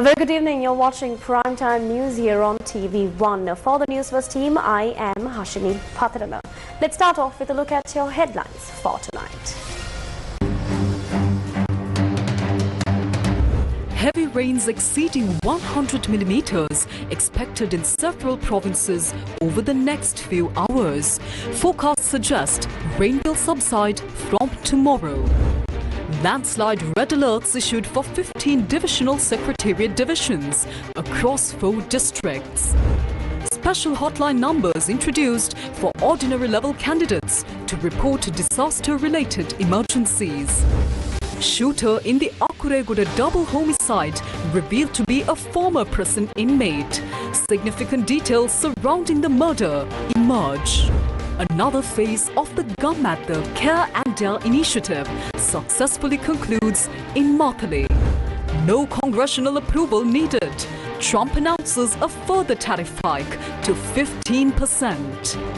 A very good evening. You're watching Primetime News here on TV1. For the Newsfirst team, I am Hashini Patharana. Let's start off with a look at your headlines for tonight. Heavy rains exceeding 100 millimeters expected in several provinces over the next few hours. Forecasts suggest rain will subside from tomorrow. Landslide red alerts issued for 15 divisional secretariat divisions across 4 districts. Special hotline numbers introduced for ordinary level candidates to report disaster-related emergencies. Shooter in the Aurora double homicide revealed to be a former prison inmate. Significant details surrounding the murder emerge. Another phase of the Gum at the Care and Dell initiative successfully concludes in Mathale. No congressional approval needed. Trump announces a further tariff hike to 15%.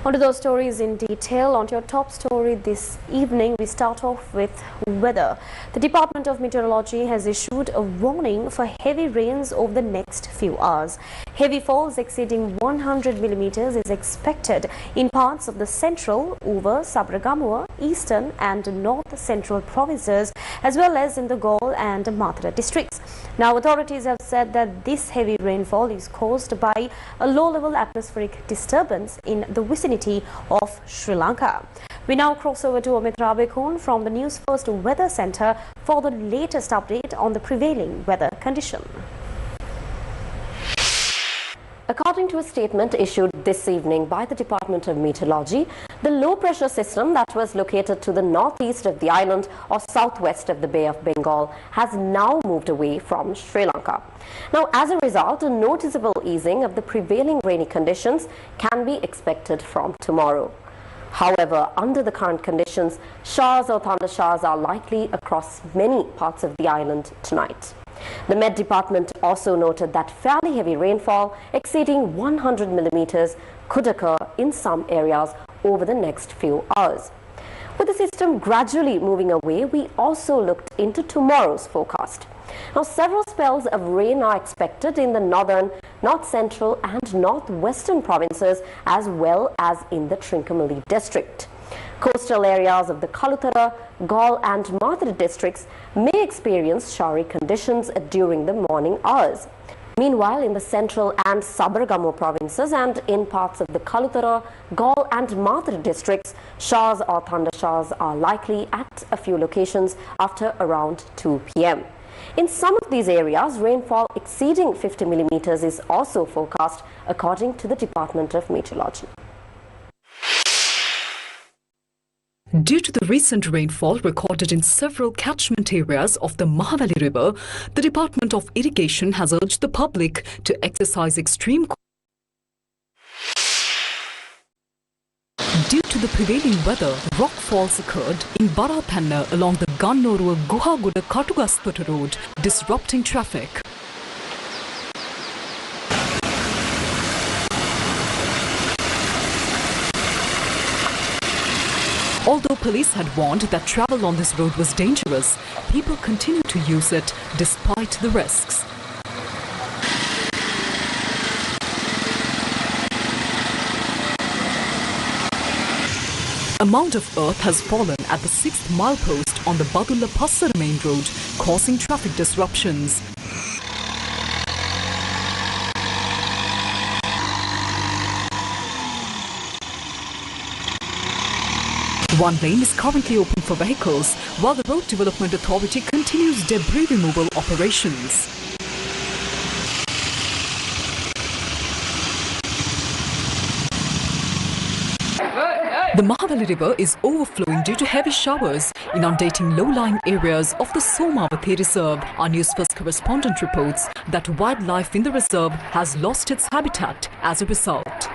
On to those stories in detail. On to your top story this evening, we start off with weather. The Department of Meteorology has issued a warning for heavy rains over the next few hours. Heavy falls exceeding 100 millimeters is expected in parts of the central, over Sabaragamuwa, eastern and north central provinces, as well as in the Galle and Mathura districts. Now, authorities have said that this heavy rainfall is caused by a low-level atmospheric disturbance in the vicinity of Sri Lanka. We now cross over to Amit Rabekon from the Newsfirst Weather Centre for the latest update on the prevailing weather condition. According to a statement issued this evening by the Department of Meteorology, the low-pressure system that was located to the northeast of the island or southwest of the Bay of Bengal has now moved away from Sri Lanka. Now, as a result, a noticeable easing of the prevailing rainy conditions can be expected from tomorrow. However, under the current conditions, showers or thunder showers are likely across many parts of the island tonight. The Met Department also noted that fairly heavy rainfall exceeding 100 millimeters could occur in some areas over the next few hours. With the system gradually moving away, we also looked into tomorrow's forecast. Now, several spells of rain are expected in the northern, north central and northwestern provinces, as well as in the Trincomalee district. Coastal areas of the Kalutara, Galle and Mathura districts may experience showery conditions during the morning hours. Meanwhile, in the central and Sabaragamuwa provinces and in parts of the Kalutara, Galle and Mathura districts, showers or thunder showers are likely at a few locations after around 2 p.m. In some of these areas, rainfall exceeding 50 millimeters is also forecast, according to the Department of Meteorology. Due to the recent rainfall recorded in several catchment areas of the Mahavali River, the Department of Irrigation has urged the public to exercise extreme caution. Due to the prevailing weather, rock falls occurred in Barapanna along the Gannoru-Guhaguda Katugaspata road, disrupting traffic. Although police had warned that travel on this road was dangerous, people continue to use it despite the risks. A mound of earth has fallen at the 6th milepost on the Badulla-Passara main road, causing traffic disruptions. One lane is currently open for vehicles, while the Road Development Authority continues debris removal operations. The Mahavali River is overflowing due to heavy showers, inundating low-lying areas of the Somavati Reserve. Our Newsfirst correspondent reports that wildlife in the reserve has lost its habitat as a result.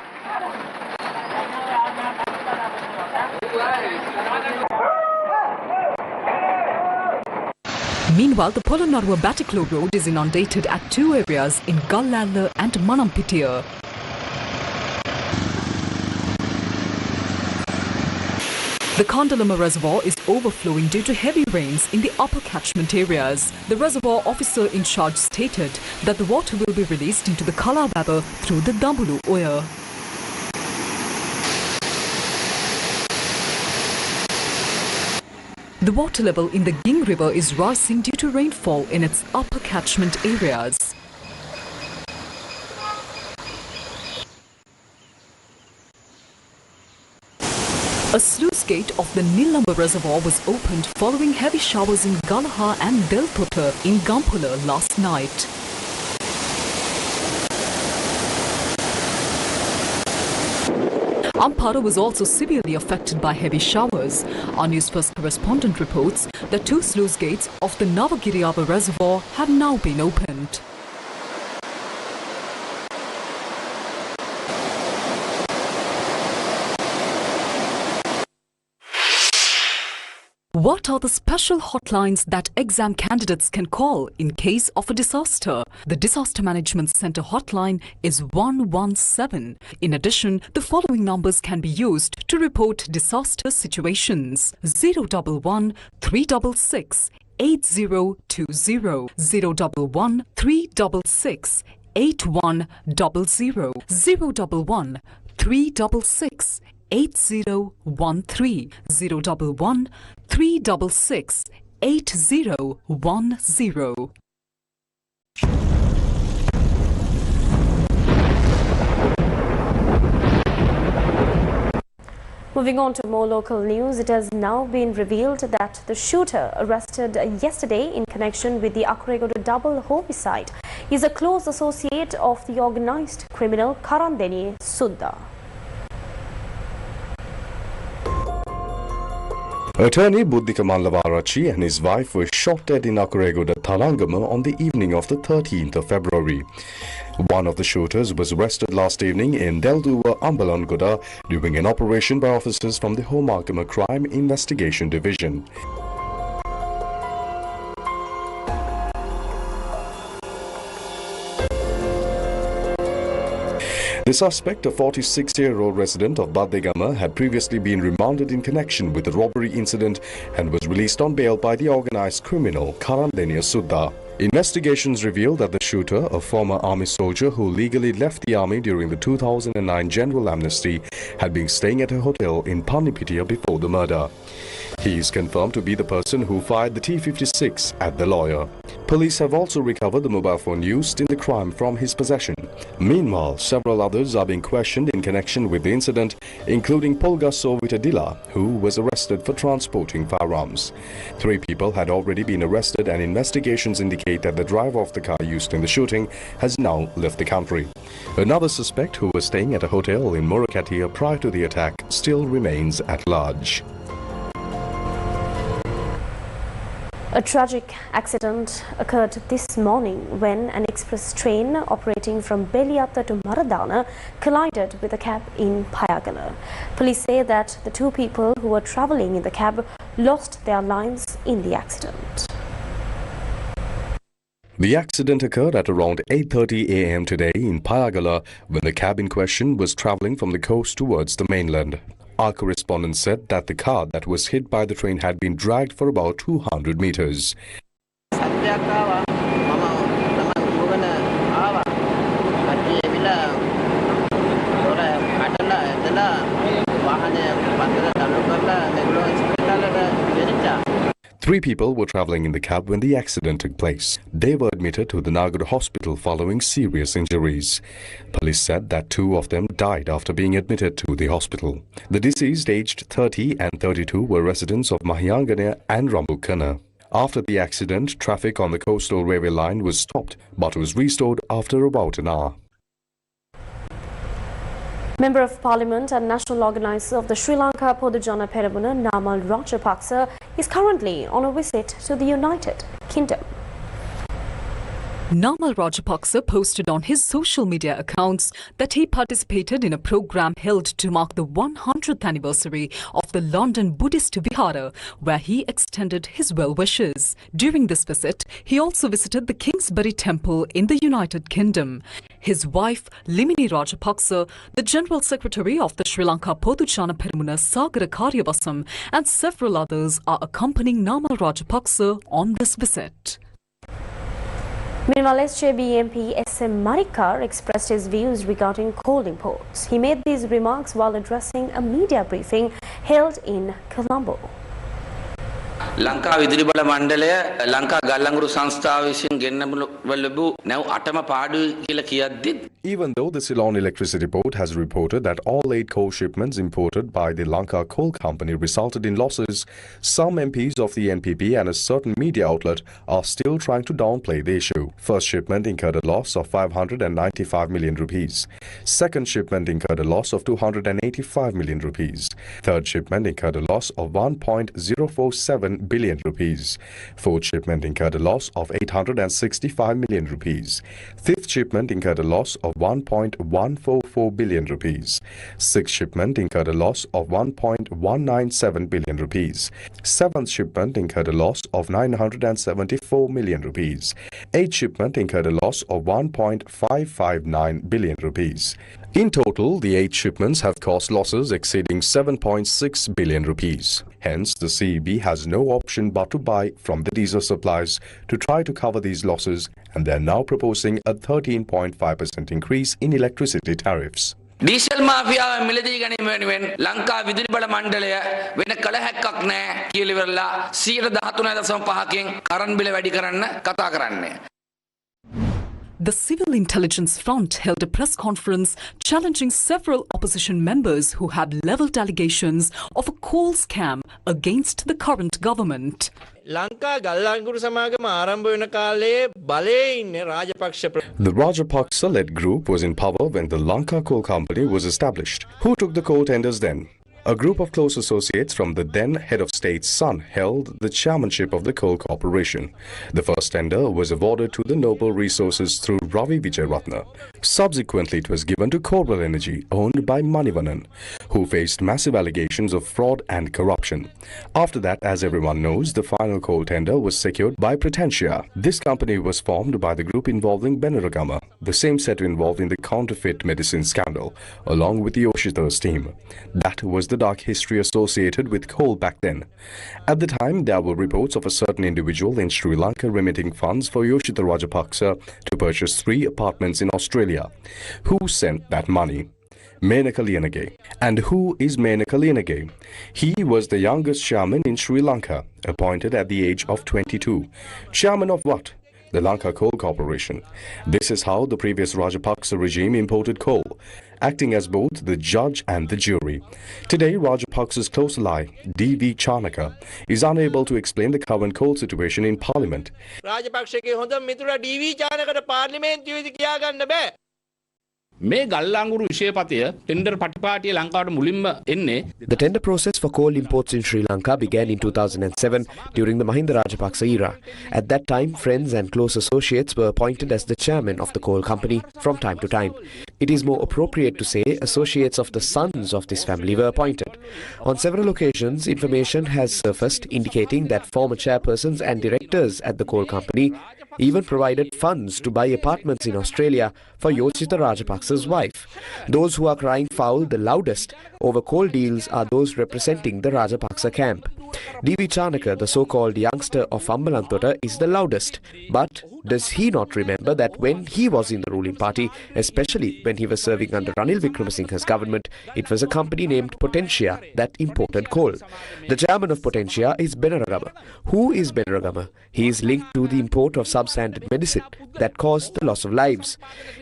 Meanwhile, the Polonnaruwa Batiklo Road is inundated at two areas in Gallalla and Manampitiya. The Kandalama Reservoir is overflowing due to heavy rains in the upper catchment areas. The reservoir officer in charge stated that the water will be released into the Kalababa through the Dambulu Oya. The water level in the Ging River is rising due to rainfall in its upper catchment areas. A sluice gate of the Nilamba Reservoir was opened following heavy showers in Galaha and Delpota in Gampula last night. Ampara was also severely affected by heavy showers. Our Newsfirst correspondent reports that two sluice gates of the Navagiriava Reservoir have now been opened. What are the special hotlines that exam candidates can call in case of a disaster? The Disaster Management Centre hotline is 117. In addition, the following numbers can be used to report disaster situations: 011 366 8020, 011 366 8100, 011 366 8013, 011 366 8010. Moving on to more local news, it has now been revealed that the shooter arrested yesterday in connection with the Akurego double homicide is a close associate of the organised criminal Karandeni Sudha. Attorney Buddhika Mallavarachi and his wife were shot dead in Akurego Thalangama on the evening of the 13th of February. One of the shooters was arrested last evening in Delduwa, Ambalangoda during an operation by officers from the Home Agama Crime Investigation Division. The suspect, a 46-year-old resident of Badegama, had previously been remanded in connection with the robbery incident and was released on bail by the organized criminal Karandenia Sudha. Investigations revealed that the shooter, a former army soldier who legally left the army during the 2009 general amnesty, had been staying at a hotel in Panipitiya before the murder. He is confirmed to be the person who fired the T-56 at the lawyer. Police have also recovered the mobile phone used in the crime from his possession. Meanwhile, several others are being questioned in connection with the incident, including Polga Sovitadila, who was arrested for transporting firearms. 3 people had already been arrested, and investigations indicate that the driver of the car used in the shooting has now left the country. Another suspect, who was staying at a hotel in Murakatia prior to the attack, still remains at large. A tragic accident occurred this morning when an express train operating from Beliatta to Maradana collided with a cab in Payagala. Police say that the 2 people who were travelling in the cab lost their lives in the accident. The accident occurred at around 8:30 a.m. today in Payagala when the cab in question was travelling from the coast towards the mainland. Our correspondent said that the car that was hit by the train had been dragged for about 200 meters. Three people were travelling in the cab when the accident took place. They were admitted to the Nagara hospital following serious injuries. Police said that 2 of them died after being admitted to the hospital. The deceased, aged 30 and 32, were residents of Mahiyangana and Rambukana. After the accident, traffic on the coastal railway line was stopped but was restored after about an hour. Member of Parliament and National Organizer of the Sri Lanka Podujana Peramuna, Namal Rajapaksa, is currently on a visit to the United Kingdom. Namal Rajapaksa posted on his social media accounts that he participated in a program held to mark the 100th anniversary of the London Buddhist Vihara, where he extended his well wishes. During this visit, he also visited the Kingsbury Temple in the United Kingdom. His wife, Limini Rajapaksa, the General Secretary of the Sri Lanka Podujana Peramuna Sagara Karyavasam, and several others are accompanying Namal Rajapaksa on this visit. Meanwhile, SJB MP SM Marikar expressed his views regarding coal imports. He made these remarks while addressing a media briefing held in Colombo. Lanka විදුලි බල මණ්ඩලය ලංකා ගල්ලංගුරු සංස්ථාව විසින් ගෙන්නවලු නැව් 8ම පාඩුයි කියලා කියද්දි Even though the Ceylon Electricity Board has reported that all 8 coal shipments imported by the Lanka Coal Company resulted in losses, some MPs of the NPP and a certain media outlet are still trying to downplay the issue. First shipment incurred a loss of 595 million rupees. Second shipment incurred a loss of 285 million rupees. Third shipment incurred a loss of 1.047 billion rupees. Fourth shipment incurred a loss of 865 million rupees. Fifth shipment incurred a loss of 1.144 billion rupees. Sixth shipment incurred a loss of 1.197 billion rupees. Seventh shipment incurred a loss of 974 million rupees. Eighth shipment incurred a loss of 1.559 billion rupees. In total, the 8 shipments have caused losses exceeding 7.6 billion rupees. Hence, the CEB has no option but to buy from the diesel suppliers to try to cover these losses, and they are now proposing a 13.5% increase in electricity tariffs. Diesel මාෆියාව මිලදී ගැනීම වෙනුවෙන් ලංකා විදුලි බල මණ්ඩලය වෙන කල හැක්කක් නැහැ කියලා ඉවරලා 13.5කින් කරන් බිල වැඩි කරන්න කතා කරන්නේ. The Civil Intelligence Front held a press conference challenging several opposition members who had levelled allegations of a coal scam against the current government. Lanka ගල්ලංගුරු සමාගම ආරම්භ වෙන කාලේ බලයේ ඉන්නේ Rajapaksa. The Rajapaksa-led group was in power when the Lanka Coal Company was established. Who took the coal tenders then? A group of close associates from the then head of state's son held the chairmanship of the coal corporation. The first tender was awarded to the Noble Resources through Ravi Vijayratna. Subsequently, it was given to Coral Energy, owned by Manivanan, who faced massive allegations of fraud and corruption. After that, as everyone knows, the final coal tender was secured by Potentia. This company was formed by the group involving Benaragama, the same set involved in the counterfeit medicine scandal, along with the Yoshito's team. That was the dark history associated with coal back then. At the time, there were reports of a certain individual in Sri Lanka remitting funds for Yoshito Rajapaksa to purchase 3 apartments in Australia. Who sent that money? Menaka Liyanage. And who is Menaka Liyanage? He was the youngest chairman in Sri Lanka, appointed at the age of 22. Chairman of what? The Lanka Coal Corporation. This is how the previous Rajapaksa regime imported coal, acting as both the judge and the jury. Today, Rajapaksa's close ally, D.V. Chanaka, is unable to explain the current coal situation in Parliament. රාජපක්ෂගේ හොඳ මිතුරා ඩී.වී. චානකට පාර්ලිමේන්තුවේදී කියා ගන්න බෑ. මේ ගල්ලාංගුරු විශේෂපතය tender පටිපාටිය ලංකාවට මුලින්ම එන්නේ. The tender process for coal imports in Sri Lanka began in 2007 during the Mahinda Rajapaksa era. At that time, friends and close associates were appointed as the chairman of the coal company from time to time. It is more appropriate to say associates of the sons of this family were appointed. On several occasions, information has surfaced indicating that former chairpersons and directors at the coal company even provided funds to buy apartments in Australia for Yoshito Rajapaksa's wife. Those who are crying foul the loudest over coal deals are those representing the Rajapaksa camp. D.V. Chanaka, the so-called youngster of Ambalantota, is the loudest. But does he not remember that when he was in the ruling party, especially when he was serving under Ranil Wickramasinghe's government, it was a company named Potentia that imported coal. The chairman of Potentia is Benaragama. Who is Benaragama? He is linked to the import of substandard medicine that caused the loss of lives.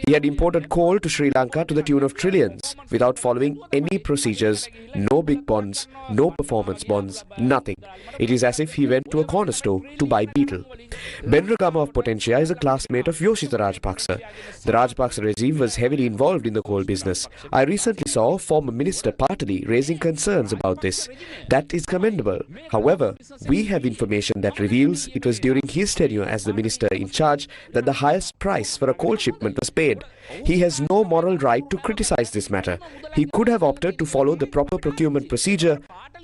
He had imported coal to Sri Lanka to the tune of trillions without following any procedures, no big bonds, no performance bonds, nothing. It is as if he went to a corner store to buy beetle. Benaragama of Potentia is a classmate of Yoshito Rajapaksa. The The Rajapaksa regime was heavily involved in the coal business. I recently saw former Minister Patali raising concerns about this. That is commendable. However, we have information that reveals it was during his tenure as the minister in charge that the highest price for a coal shipment was paid. He has no moral right to criticize this matter. He could have opted to follow the proper procurement procedure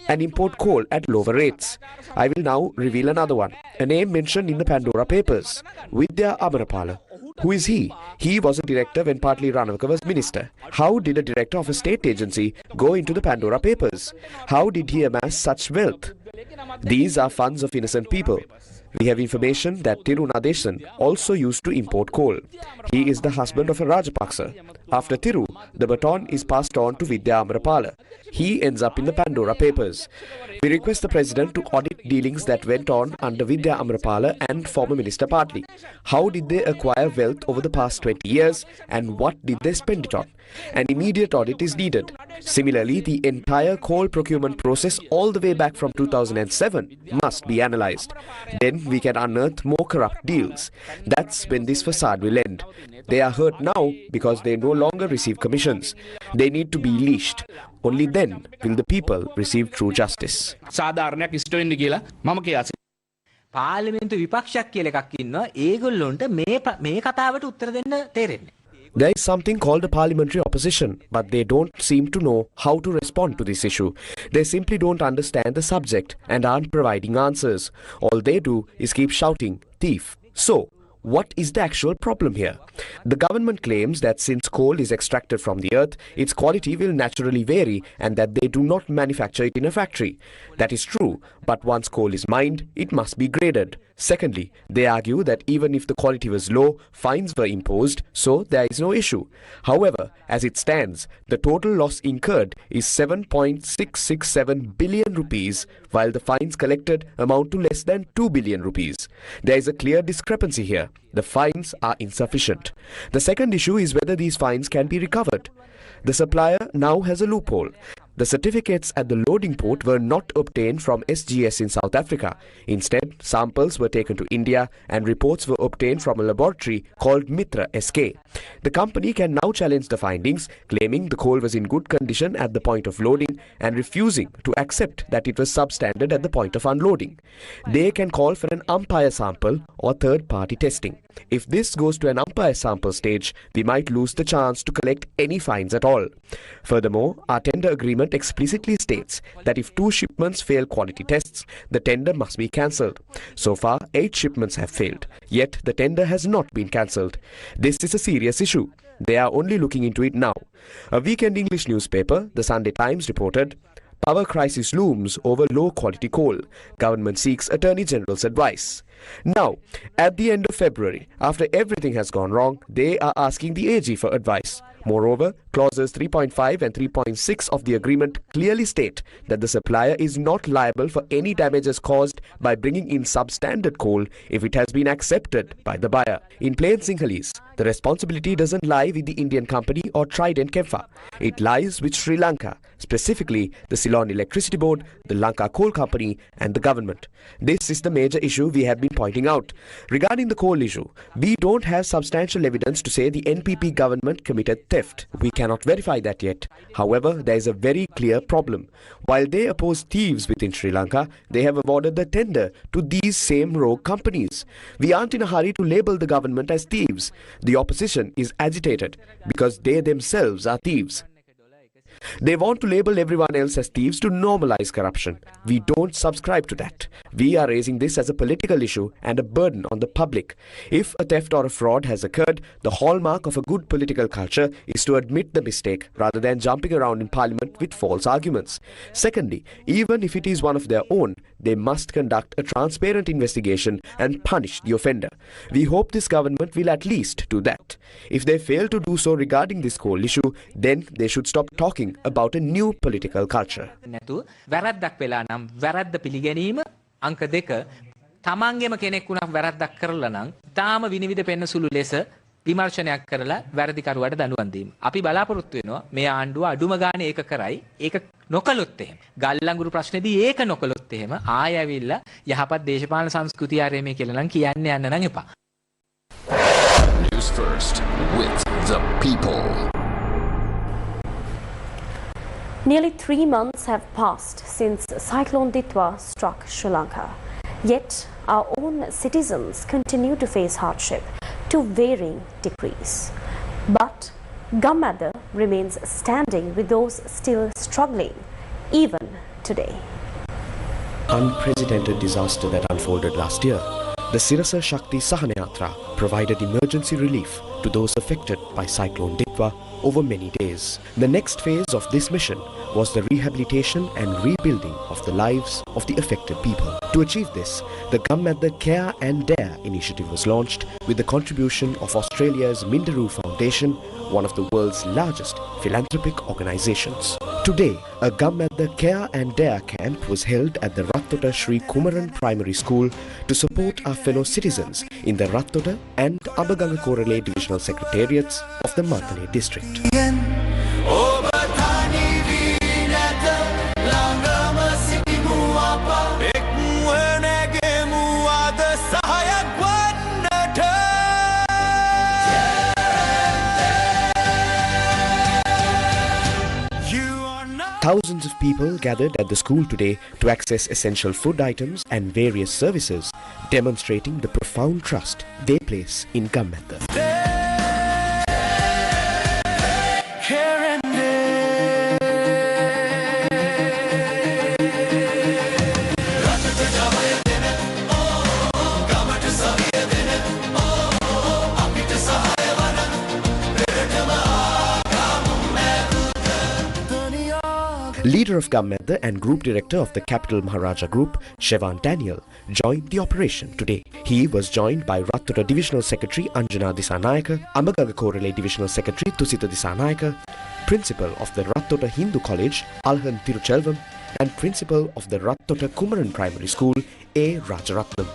and import coal at lower rates. I will now reveal another one, a name mentioned in the Pandora papers, Vidya Amarapala. Who is he? He was a director when Patli Ranawaka was minister. How did a director of a state agency go into the Pandora papers? How did he amass such wealth? These are funds of innocent people. We have information that Thiru Nadesan also used to import coal. He is the husband of a Rajapaksa. After Thiru, the baton is passed on to Vidya Amarapala. He ends up in the Pandora papers. We request the President to audit dealings that went on under Vidya Amarapala and former Minister Patli. How did they acquire wealth over the past 20 years and what did they spend it on? An immediate audit is needed. Similarly, the entire coal procurement process all the way back from 2007 must be analysed. Then we can unearth more corrupt deals. That's when this facade will end. They are hurt now because they no longer receive commissions. They need to be leashed. Only then will the people receive true justice. සාධාරණයක් ඉෂ්ට වෙන්න කියලා මම කියනවා. පාර්ලිමේන්තු විපක්ෂයක් කියලා එකක් ඉන්නවා. ඒගොල්ලොන්ට මේ කතාවට උත්තර දෙන්න තේරෙන්නේ. There is something called a parliamentary opposition, but they don't seem to know how to respond to this issue. They simply don't understand the subject and aren't providing answers. All they do is keep shouting, thief. So, what is the actual problem here? The government claims that since coal is extracted from the earth, its quality will naturally vary and that they do not manufacture it in a factory. That is true, but once coal is mined, it must be graded. Secondly, they argue that even if the quality was low, fines were imposed, so there is no issue. However, as it stands, the total loss incurred is 7.667 billion rupees, while the fines collected amount to less than 2 billion rupees. There is a clear discrepancy here. The fines are insufficient. The second issue is whether these fines can be recovered. The supplier now has a loophole. The certificates at the loading port were not obtained from SGS in South Africa. Instead, samples were taken to India and reports were obtained from a laboratory called Mitra SK. The company can now challenge the findings, claiming the coal was in good condition at the point of loading and refusing to accept that it was substandard at the point of unloading. They can call for an umpire sample or third-party testing. If this goes to an umpire sample stage, we might lose the chance to collect any fines at all. Furthermore, our tender agreement explicitly states that if 2 shipments fail quality tests, the tender must be cancelled. So far, 8 shipments have failed, yet the tender has not been cancelled. This is a serious issue. They are only looking into it now. A weekend English newspaper, the Sunday Times, reported, "Power crisis looms over low-quality coal. Government seeks Attorney General's advice." Now, at the end of February, after everything has gone wrong, they are asking the AG for advice. Moreover, clauses 3.5 and 3.6 of the agreement clearly state that the supplier is not liable for any damages caused by bringing in substandard coal if it has been accepted by the buyer. In plain Sinhalese, the responsibility doesn't lie with the Indian company or Trident Kemfa. It lies with Sri Lanka, specifically the Ceylon Electricity Board, the Lanka Coal Company and the government. This is the major issue we have been pointing out. Regarding the coal issue, we don't have substantial evidence to say the NPP government committed theft. We cannot verify that yet. However, there is a very clear problem. While they oppose thieves within Sri Lanka, they have awarded the tender to these same rogue companies. We aren't in a hurry to label the government as thieves. The opposition is agitated because they themselves are thieves. They want to label everyone else as thieves to normalize corruption. We don't subscribe to that. We are raising this as a political issue and a burden on the public. If a theft or a fraud has occurred, the hallmark of a good political culture is to admit the mistake rather than jumping around in parliament with false arguments. Secondly, even if it is one of their own, they must conduct a transparent investigation and punish the offender. We hope this government will at least do that. If they fail to do so regarding this coal issue, then they should stop talking about a new political culture. නැතු වැරද්දක් වෙලා නම් වැරද්ද පිළිගැනීම අංක 2 තමන්ගේම කෙනෙක් වුණා වැරද්දක් කරලා නම් තාම විනිවිද පෙන්න සුළු ලෙස විමර්ශනයක් කරලා වැරදිකරුවාට දඬුවම් දීම. අපි බලාපොරොත්තු වෙනවා මේ ආණ්ඩුව අඩුම ගානේ ඒක කරයි. ඒක නොකළොත් එහෙම ගල්ලංගුරු ප්‍රශ්නේදී ඒක නොකළොත් එහෙම ආයෙ ඇවිල්ලා යහපත් දේශපාලන සංස්කෘතිය ආරෙමේ කියලා නම් කියන්න යන්න නම් එපා. Newsfirst with the people. Nearly 3 months have passed since Cyclone Ditwa struck Sri Lanka. Yet, our own citizens continue to face hardship to varying degrees. But Gammadda remains standing with those still struggling, even today. Unprecedented disaster that unfolded last year, the Sirasa Shakti Sahanayatra provided emergency relief to those affected by Cyclone Ditwa over many days. The next phase of this mission was the rehabilitation and rebuilding of the lives of the affected people. To achieve this, the Gammadda Care and Dare initiative was launched with the contribution of Australia's Minderoo Foundation, one of the world's largest philanthropic organizations. Today, a Gammadda Care and Dare camp was held at the Rattota Sri Kumaran Primary School to support our fellow citizens in the Rattota and Abaganga Korale divisional secretariats of the Mandalay district. Thousands of people gathered at the school today to access essential food items and various services, demonstrating the profound trust they place in Gammadda. Leader of Gammadda and Group Director of the Capital Maharaja Group, Shevan Daniel, joined the operation today. He was joined by Rattota Divisional Secretary Anjana Disanayaka, Amagaga Korale Divisional Secretary Tusita Disanayaka, Principal of the Rattota Hindu College, Alhan Tiruchelvam, and Principal of the Rattota Kumaran Primary School, A. Rajaratnam.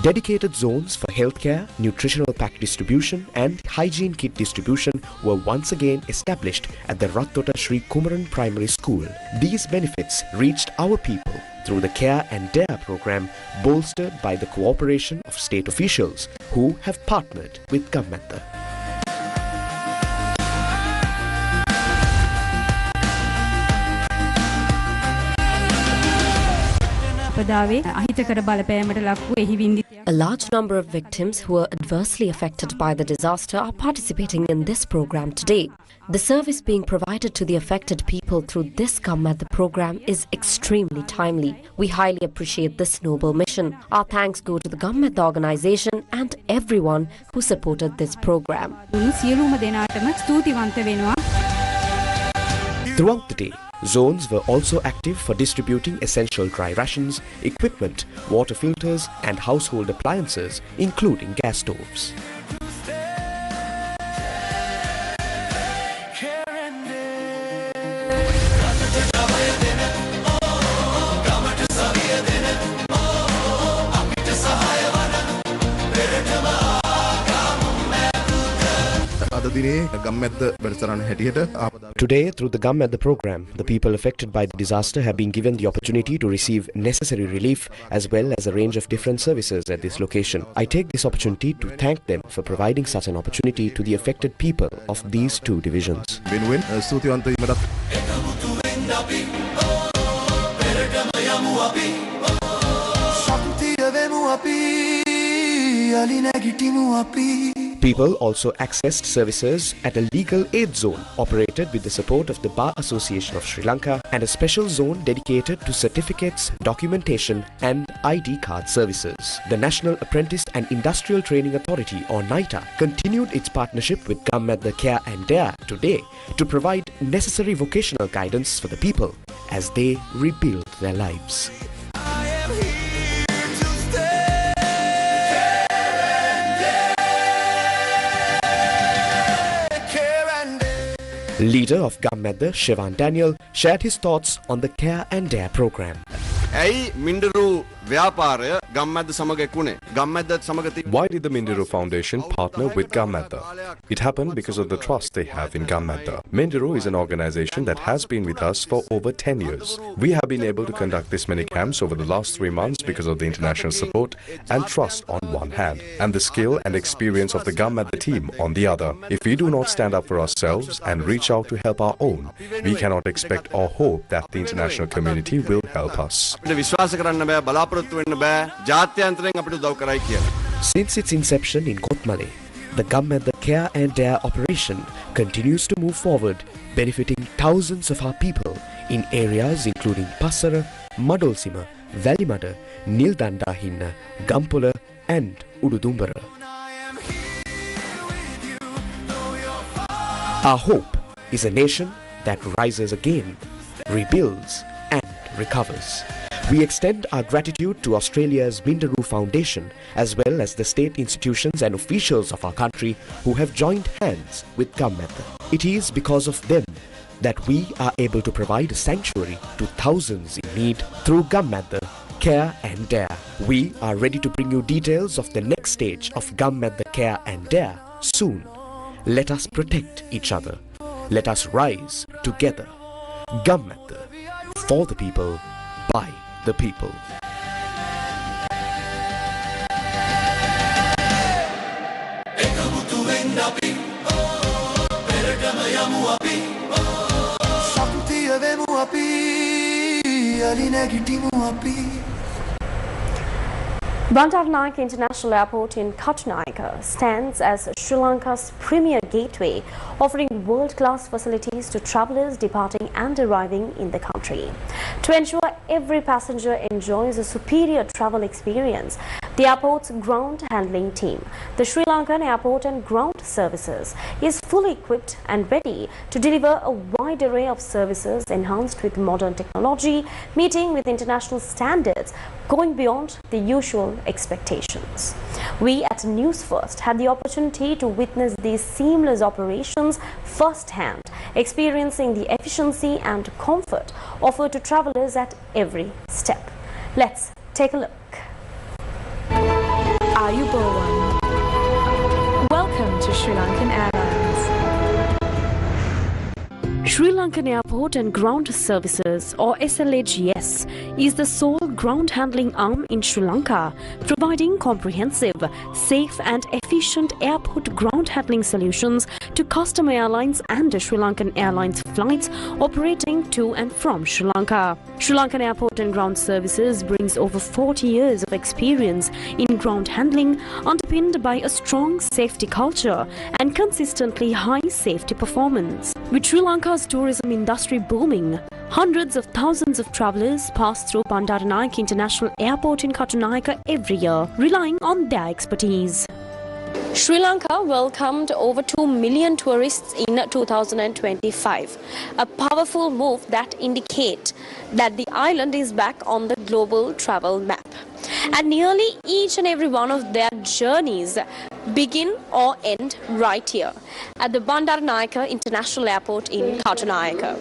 Dedicated zones for healthcare, nutritional pack distribution and hygiene kit distribution were once again established at the Rattota Sri Kumaran Primary School. These benefits reached our people through the Care and Dare program, bolstered by the cooperation of state officials who have partnered with Gammadda. A large number of victims who were adversely affected by the disaster are participating in this program today. The service being provided to the affected people through this Gammadda program is extremely timely. We highly appreciate this noble mission. Our thanks go to the Gammadda organization and everyone who supported this program. Throughout the day, zones were also active for distributing essential dry rations, equipment, water filters and household appliances, including gas stoves. Today, through the Gammadda program, the people affected by the disaster have been given the opportunity to receive necessary relief as well as a range of different services at this location. I take this opportunity to thank them for providing such an opportunity to the affected people of these two divisions. People also accessed services at a legal aid zone operated with the support of the Bar Association of Sri Lanka and a special zone dedicated to certificates, documentation and ID card services. The National Apprentice and Industrial Training Authority or NITA continued its partnership with Gammadda Care and Dare today to provide necessary vocational guidance for the people as they rebuild their lives. Leader of Gammadda, Shevan Daniel, shared his thoughts on the Care and Dare program. Why did the Mindiru Foundation partner with Gammadda? It happened because of the trust they have in Gammadda. Mindiru is an organization that has been with us for over 10 years. We have been able to conduct this many camps over the last 3 months because of the international support and trust on one hand, and the skill and experience of the Gammadda team on the other. If we do not stand up for ourselves and reach out to help our own, we cannot expect or hope that the international community will help us. Since its inception in Kotmale, the Gammadda Care and Dare operation continues to move forward, benefiting thousands of our people in areas including Passara, Madolsima, Valimada, Nildandahinna, Gampola and Ududumbara. Our hope is a nation that rises again, rebuilds and recovers. We extend our gratitude to Australia's Mindiru Foundation as well as the state institutions and officials of our country who have joined hands with Gammadda. It is because of them that we are able to provide a sanctuary to thousands in need through Gammadda Care and Dare. We are ready to bring you details of the next stage of Gammadda Care and Dare soon. Let us protect each other. Let us rise together. Gammadda, for the people, by the people. Bandaranaike International Airport in Katunayake stands as Sri Lanka's premier gateway, offering world-class facilities to travellers departing and arriving in the country. To ensure every passenger enjoys a superior travel experience, the airport's ground handling team, the Sri Lankan Airport and Ground Services, is fully equipped and ready to deliver a wide array of services enhanced with modern technology, meeting with international standards, going beyond the usual expectations. We at Newsfirst had the opportunity to witness these seamless operations firsthand, experiencing the efficiency and comfort offered to travellers at every step. Let's take a look. Ayubowan. Welcome to Sri Lankan Airlines. Sri Lankan Airport and Ground Services, or SLAGS, is the sole ground handling arm in Sri Lanka, providing comprehensive, safe and efficient airport ground handling solutions to customer airlines and Sri Lankan Airlines flights operating to and from Sri Lanka. Sri Lankan Airport and Ground Services brings over 40 years of experience in ground handling, underpinned by a strong safety culture and consistently high safety performance. With Sri Lanka's tourism industry booming, hundreds of thousands of travellers pass through Bandaranaike International Airport in Katunayake every year, relying on their expertise. Sri Lanka welcomed over 2 million tourists in 2025, a powerful move that indicates that the island is back on the global travel map. And nearly each and every one of their journeys begin or end right here at the Bandaranaike International Airport in Katunayake.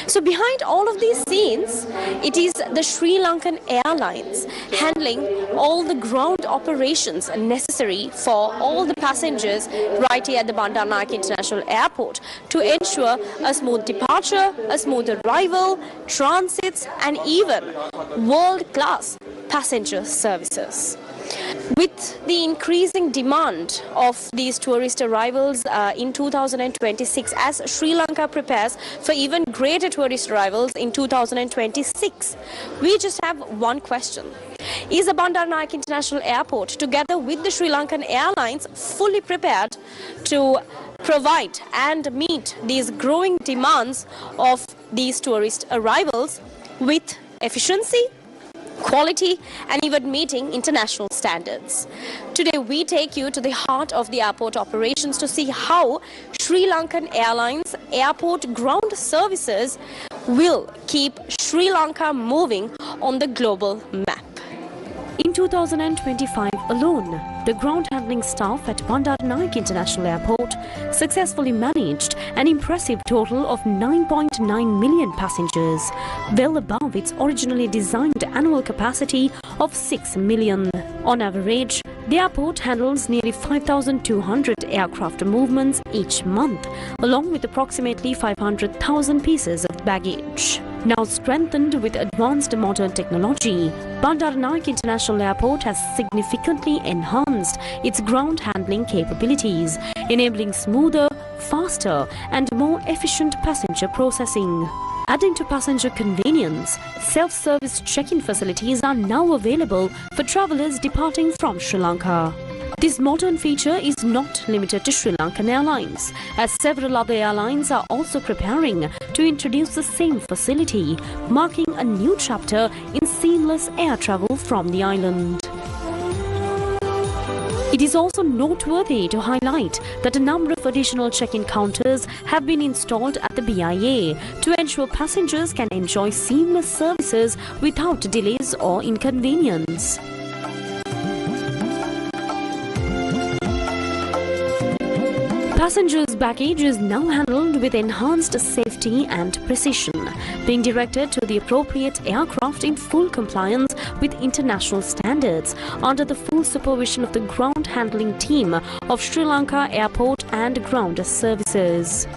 So behind all of these scenes, it is the Sri Lankan Airlines handling all the ground operations necessary for all the passengers right here at the Bandaranaike International Airport to ensure a smooth departure, a smooth arrival, transits and even world-class passenger services. With the increasing demand of these tourist arrivals in 2026, as Sri Lanka prepares for even greater tourist arrivals in 2026, we just have one question. Is the Bandaranaike International Airport, together with the Sri Lankan Airlines, fully prepared to provide and meet these growing demands of these tourist arrivals with efficiency, quality and even meeting international standards? Today we take you to the heart of the airport operations to see how Sri Lankan Airlines Airport Ground Services will keep Sri Lanka moving on the global map. In 2025 alone, the ground handling staff at Bandaranaike International Airport successfully managed an impressive total of 9.9 million passengers, well above its originally designed annual capacity of 6 million. On average, the airport handles nearly 5,200 aircraft movements each month, along with approximately 500,000 pieces of baggage. Now strengthened with advanced modern technology, Bandaranaike International Airport has significantly enhanced its ground handling capabilities, enabling smoother, faster and more efficient passenger processing. Adding to passenger convenience, self-service check-in facilities are now available for travellers departing from Sri Lanka. This modern feature is not limited to Sri Lankan Airlines, as several other airlines are also preparing to introduce the same facility, marking a new chapter in seamless air travel from the island. It is also noteworthy to highlight that a number of additional check-in counters have been installed at the BIA to ensure passengers can enjoy seamless services without delays or inconvenience. Passengers' baggage is now handled with enhanced safety and precision, being directed to the appropriate aircraft in full compliance with international standards under the full supervision of the ground handling team of Sri Lanka Airport and Ground Services.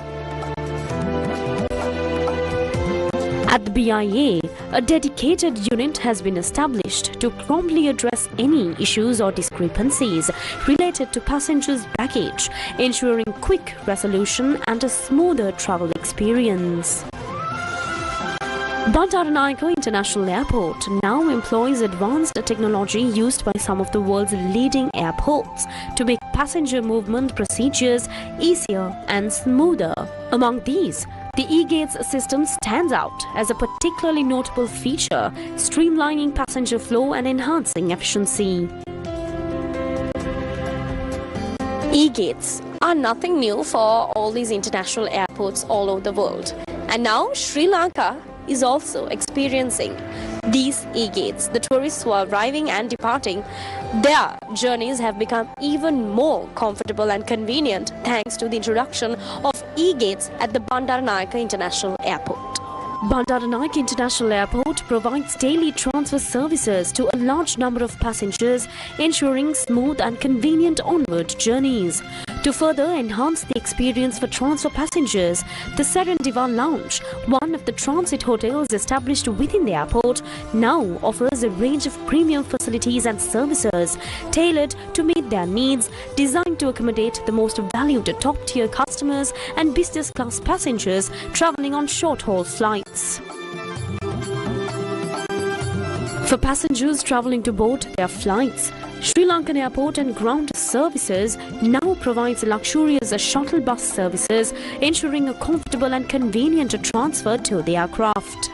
At the BIA, a dedicated unit has been established to promptly address any issues or discrepancies related to passengers' baggage, ensuring quick resolution and a smoother travel experience. Bandaranaike International Airport now employs advanced technology used by some of the world's leading airports to make passenger movement procedures easier and smoother. Among these, the e-gates system stands out as a particularly notable feature, streamlining passenger flow and enhancing efficiency. E-gates are nothing new for all these international airports all over the world. And now Sri Lanka is also experiencing these e-gates. The tourists who are arriving and departing, their journeys have become even more comfortable and convenient thanks to the introduction of e-gates at the Bandaranaike International Airport. Bandaranaike International Airport provides daily transfer services to a large number of passengers, ensuring smooth and convenient onward journeys. To further enhance the experience for transfer passengers, the Serendiva Lounge, one of the transit hotels established within the airport, now offers a range of premium facilities and services tailored to meet their needs, designed to accommodate the most valued top-tier customers and business-class passengers traveling on short-haul flights. For passengers traveling to board their flights, Sri Lankan Airport and Ground Services now provides luxurious shuttle bus services, ensuring a comfortable and convenient transfer to the aircraft.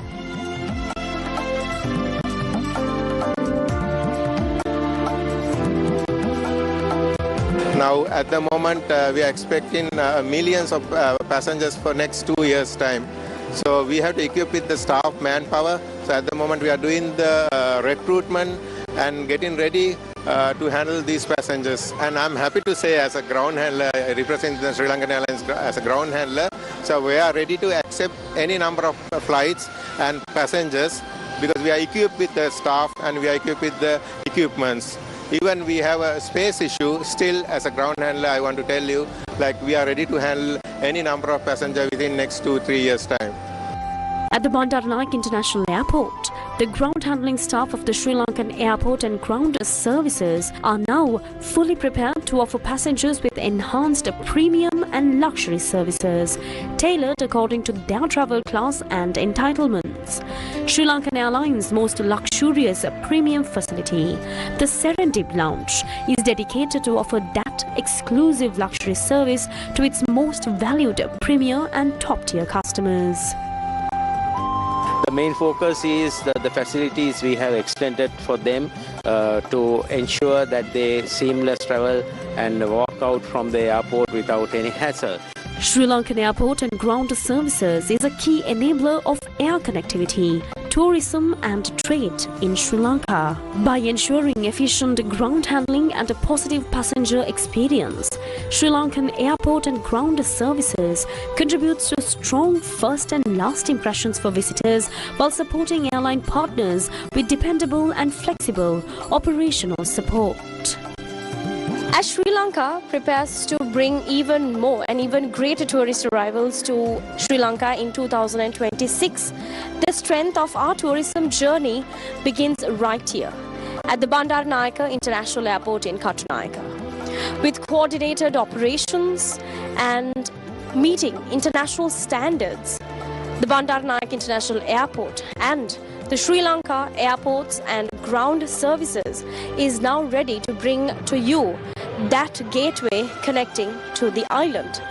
Now, at the moment, we are expecting millions of passengers for next 2 years' time. So we have to equip with the staff manpower. So at the moment, we are doing the recruitment and getting ready to handle these passengers. And I'm happy to say, as a ground handler, representing the Sri Lankan Airlines as a ground handler, so we are ready to accept any number of flights and passengers because we are equipped with the staff and we are equipped with the equipments. Even we have a space issue, still as a ground handler, I want to tell you, like we are ready to handle any number of passengers within next 2-3 years' time. At the Bandaranaike International Airport, the ground handling staff of the Sri Lankan Airport and Ground Services are now fully prepared to offer passengers with enhanced premium and luxury services, tailored according to their travel class and entitlements. Sri Lankan Airlines' most luxurious premium facility, the Serendip Lounge, is dedicated to offer that exclusive luxury service to its most valued premier and top-tier customers. The main focus is the facilities we have extended for them to ensure that they seamless travel and walk out from the airport without any hassle. Sri Lankan Airport and Ground Services is a key enabler of air connectivity to tourism and trade in Sri Lanka. By ensuring efficient ground handling and a positive passenger experience, Sri Lankan airport and ground services contributes to strong first and last impressions for visitors while supporting airline partners with dependable and flexible operational support. As Sri Lanka prepares to bring even more and even greater tourist arrivals to Sri Lanka in 2026, the strength of our tourism journey begins right here at the Bandaranaike International Airport in Katunayake. With coordinated operations and meeting international standards, the Bandaranaike International Airport and the Sri Lanka airports and ground services is now ready to bring to you that gateway connecting to the island,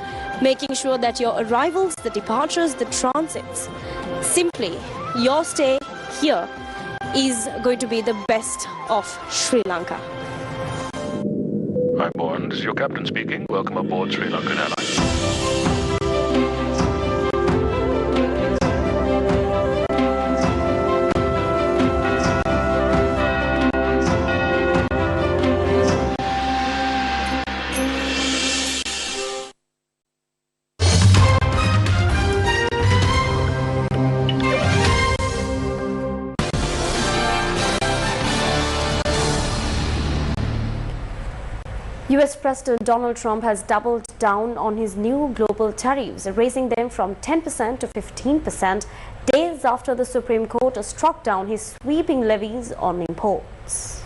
making sure that your arrivals, the departures, the transits, simply your stay here is going to be the best of Sri Lanka. Hi, Bourne. This is your captain speaking. Welcome aboard Sri Lankan Airlines. US President Donald Trump has doubled down on his new global tariffs, raising them from 10% to 15%, days after the Supreme Court struck down his sweeping levies on imports.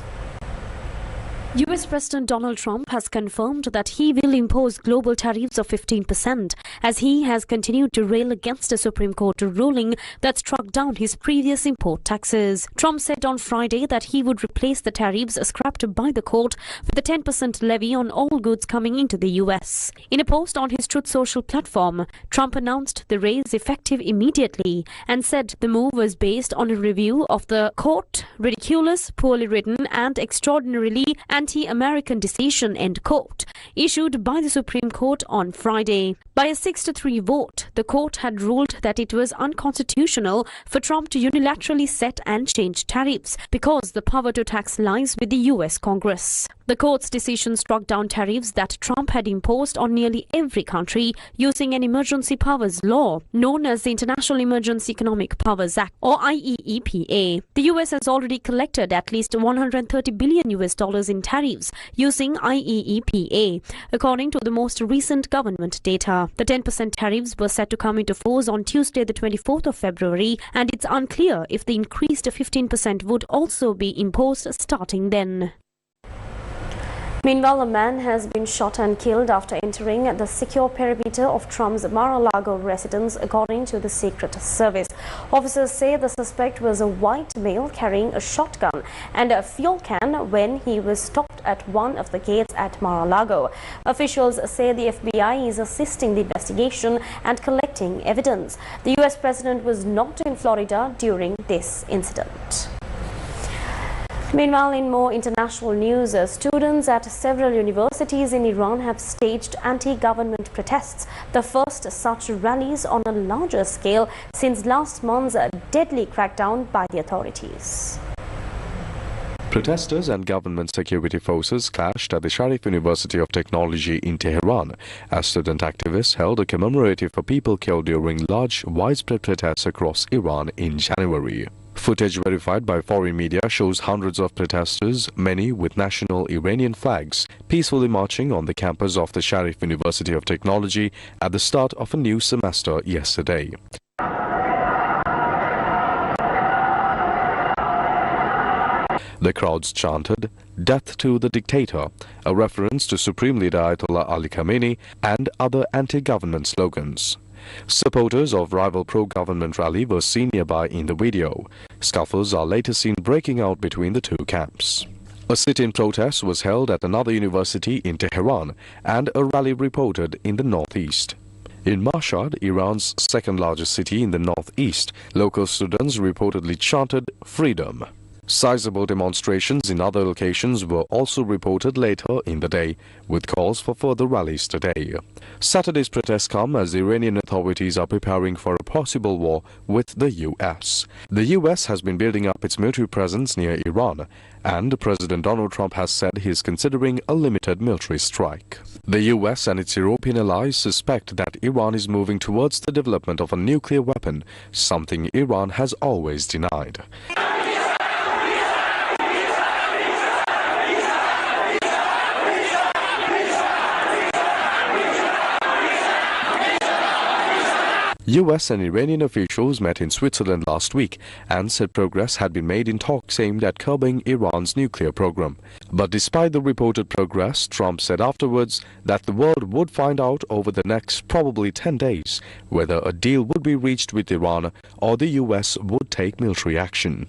US President Donald Trump has confirmed that he will impose global tariffs of 15% as he has continued to rail against a Supreme Court ruling that struck down his previous import taxes. Trump said on Friday that he would replace the tariffs scrapped by the court with a 10% levy on all goods coming into the US. In a post on his Truth Social platform, Trump announced the raise effective immediately and said the move was based on a review of the court ridiculous, poorly written and extraordinarily anti-American decision, end quote, issued by the Supreme Court on Friday. By a 6-3 vote, the court had ruled that it was unconstitutional for Trump to unilaterally set and change tariffs because the power to tax lies with the US Congress. The court's decision struck down tariffs that Trump had imposed on nearly every country using an emergency powers law known as the International Emergency Economic Powers Act, or IEEPA. The US has already collected at least $130 billion in tariffs using IEEPA, according to the most recent government data. The 10% tariffs were set to come into force on Tuesday, the 24th of February, and it's unclear if the increased 15% would also be imposed starting then. Meanwhile, a man has been shot and killed after entering the secure perimeter of Trump's Mar-a-Lago residence, according to the Secret Service. Officers say the suspect was a white male carrying a shotgun and a fuel can when he was stopped at one of the gates at Mar-a-Lago. Officials say the FBI is assisting the investigation and collecting evidence. The US president was not in Florida during this incident. Meanwhile, in more international news, students at several universities in Iran have staged anti-government protests, the first such rallies on a larger scale since last month's deadly crackdown by the authorities. Protesters and government security forces clashed at the Sharif University of Technology in Tehran as student activists held a commemorative for people killed during large, widespread protests across Iran in January. Footage verified by foreign media shows hundreds of protesters, many with national Iranian flags, peacefully marching on the campus of the Sharif University of Technology at the start of a new semester yesterday. The crowds chanted, "Death to the dictator," a reference to Supreme Leader Ayatollah Ali Khamenei, and other anti-government slogans. Supporters of rival pro-government rally were seen nearby in the video. Scuffles are later seen breaking out between the two camps. A sit-in protest was held at another university in Tehran and a rally reported in the northeast. In Mashhad, Iran's second-largest city in the northeast, local students reportedly chanted "Freedom." Sizable demonstrations in other locations were also reported later in the day, with calls for further rallies today. Saturday's protests come as Iranian authorities are preparing for a possible war with the US. The US has been building up its military presence near Iran, and President Donald Trump has said he is considering a limited military strike. The US and its European allies suspect that Iran is moving towards the development of a nuclear weapon, something Iran has always denied. US and Iranian officials met in Switzerland last week and said progress had been made in talks aimed at curbing Iran's nuclear program. But despite the reported progress, Trump said afterwards that the world would find out over the next probably 10 days whether a deal would be reached with Iran or the US would take military action.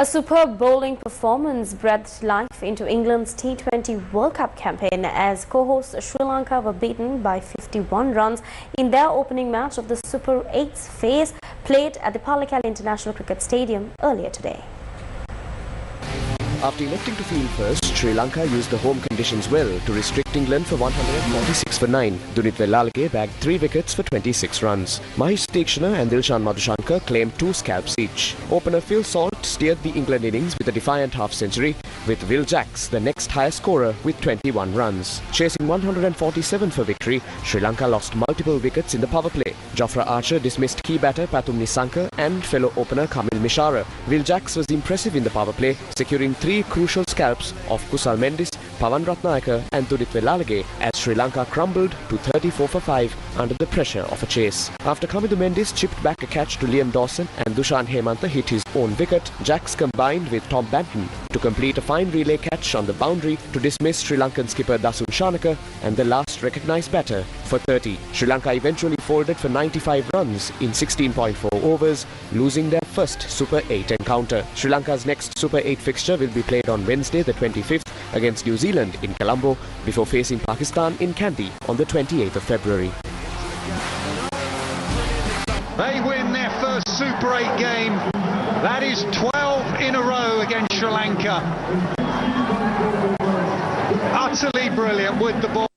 A superb bowling performance breathed life into England's T20 World Cup campaign as co-hosts Sri Lanka were beaten by 51 runs in their opening match of the Super 8's phase played at the Pallekele International Cricket Stadium earlier today. After electing to field first, Sri Lanka used the home conditions well to restrict England for 146 for 9. Dunitwe Lalage bagged 3 wickets for 26 runs. Mahesh Theekshana and Dilshan Madhushankar claimed 2 scalps each. Opener Phil Salt steered the England innings with a defiant half-century, with Will Jacks the next highest scorer with 21 runs. Chasing 147 for victory, Sri Lanka lost multiple wickets in the power play. Jofra Archer dismissed key batter Pathum Nissanka and fellow opener Kamil Mishara. Will Jacks was impressive in the power play, securing 3 crucial scalps of Kusal Mendis, Pawan Ratnayaka and Dunitwe Lalage as Sri Lanka crumbled to 34 for 5 under the pressure of a chase. After Kamidu Mendis chipped back a catch to Liam Dawson and Dushan Hemantha hit his own wicket, Jacks combined with Tom Banton to complete a fine relay catch on the boundary to dismiss Sri Lankan skipper Dasun Shanaka and the last recognised batter for 30. Sri Lanka eventually folded for 95 runs in 16.4 overs, losing their first Super 8 encounter. Sri Lanka's next Super 8 fixture will be played on Wednesday the 25th against New Zealand in Colombo before facing Pakistan in Kandy on the 28th of February. They win their first Super 8 game. That is 12 in a row against Sri Lanka. Utterly brilliant with the ball.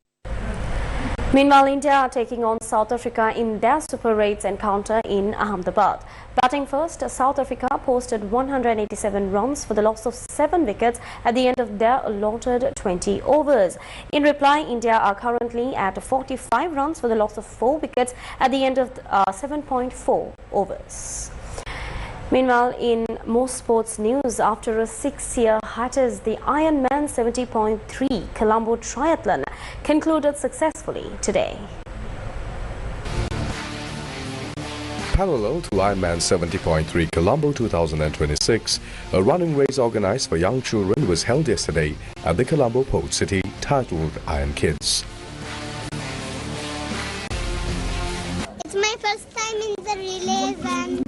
Meanwhile, India are taking on South Africa in their Super 8's encounter in Ahmedabad. Batting first, South Africa posted 187 runs for the loss of 7 wickets at the end of their allotted 20 overs. In reply, India are currently at 45 runs for the loss of 4 wickets at the end of 7.4 overs. Meanwhile, in more sports news, after a 6-year hiatus, the Ironman 70.3 Colombo Triathlon concluded successfully today. Parallel to Ironman 70.3 Colombo 2026, a running race organized for young children was held yesterday at the Colombo port city titled Iron Kids. It's my first time in the relays and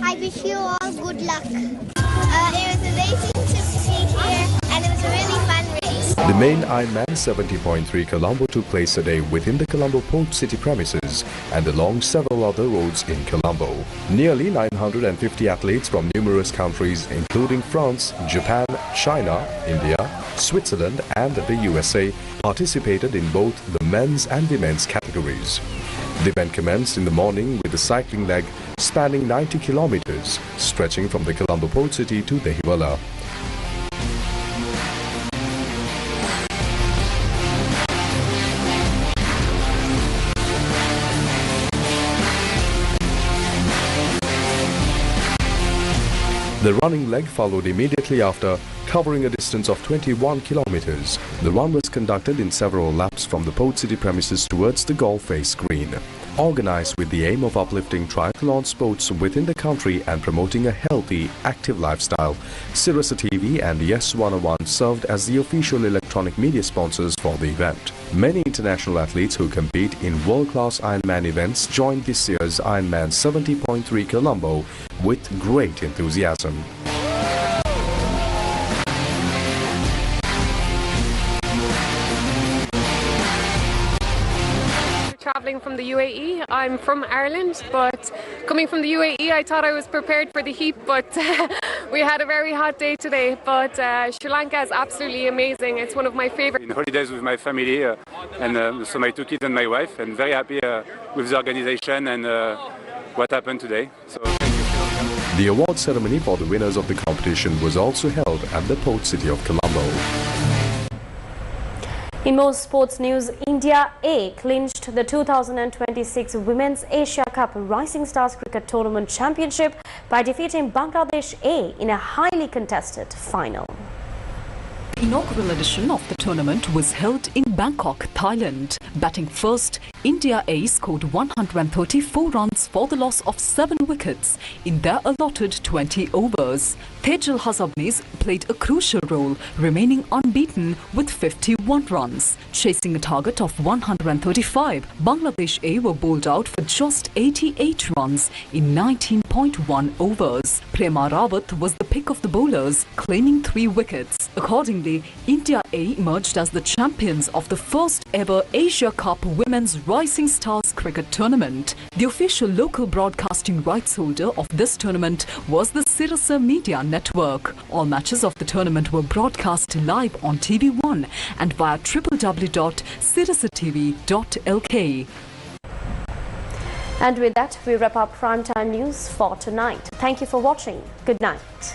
I wish you all good luck. It was amazing to be here and it was a really fun race. The main Ironman 70.3 Colombo took place today within the Colombo port city premises and along several other roads in Colombo. Nearly 950 athletes from numerous countries including France, Japan, China, India, Switzerland and the USA participated in both the men's and women's categories. The event commenced in the morning with a cycling leg spanning 90 kilometers, stretching from the Colombo port city to Dehiwala. The running leg followed immediately after, covering a distance of 21 kilometers. The run was conducted in several laps from the port city premises towards the golf face green. Organized with the aim of uplifting triathlon sports within the country and promoting a healthy, active lifestyle, Sirasa TV and Yes 101 served as the official electronic media sponsors for the event. Many international athletes who compete in world-class Ironman events joined this year's Ironman 70.3 Colombo with great enthusiasm. travelling from the UAE. I'm from Ireland, but coming from the UAE, I thought I was prepared for the heat, but we had a very hot day today. But Sri Lanka is absolutely amazing. It's one of my favourite. In holidays with my family and so my 2 kids and my wife, and very happy with the organisation and what happened today. So. The award ceremony for the winners of the competition was also held at the port city of Colombo. In more sports news, India A clinched the 2026 Women's Asia Cup Rising Stars Cricket Tournament Championship by defeating Bangladesh A in a highly contested final. The inaugural edition of the tournament was held in Bangkok, Thailand. Batting first, India A scored 134 runs for the loss of 7 wickets in their allotted 20 overs. Tejal Hasabnis played a crucial role, remaining unbeaten with 51 runs. Chasing a target of 135, Bangladesh A were bowled out for just 88 runs in 19.1 overs. Prema Rawat was the pick of the bowlers, claiming 3 wickets. Accordingly, India A emerged as the champions of the first ever Asia Cup Women's Rising Stars Cricket Tournament. The official local broadcasting rights holder of this tournament was the Sirasa Media Network. All matches of the tournament were broadcast live on TV1 and via www.sirasatv.lk. And with that, we wrap up Primetime News for tonight. Thank you for watching. Good night.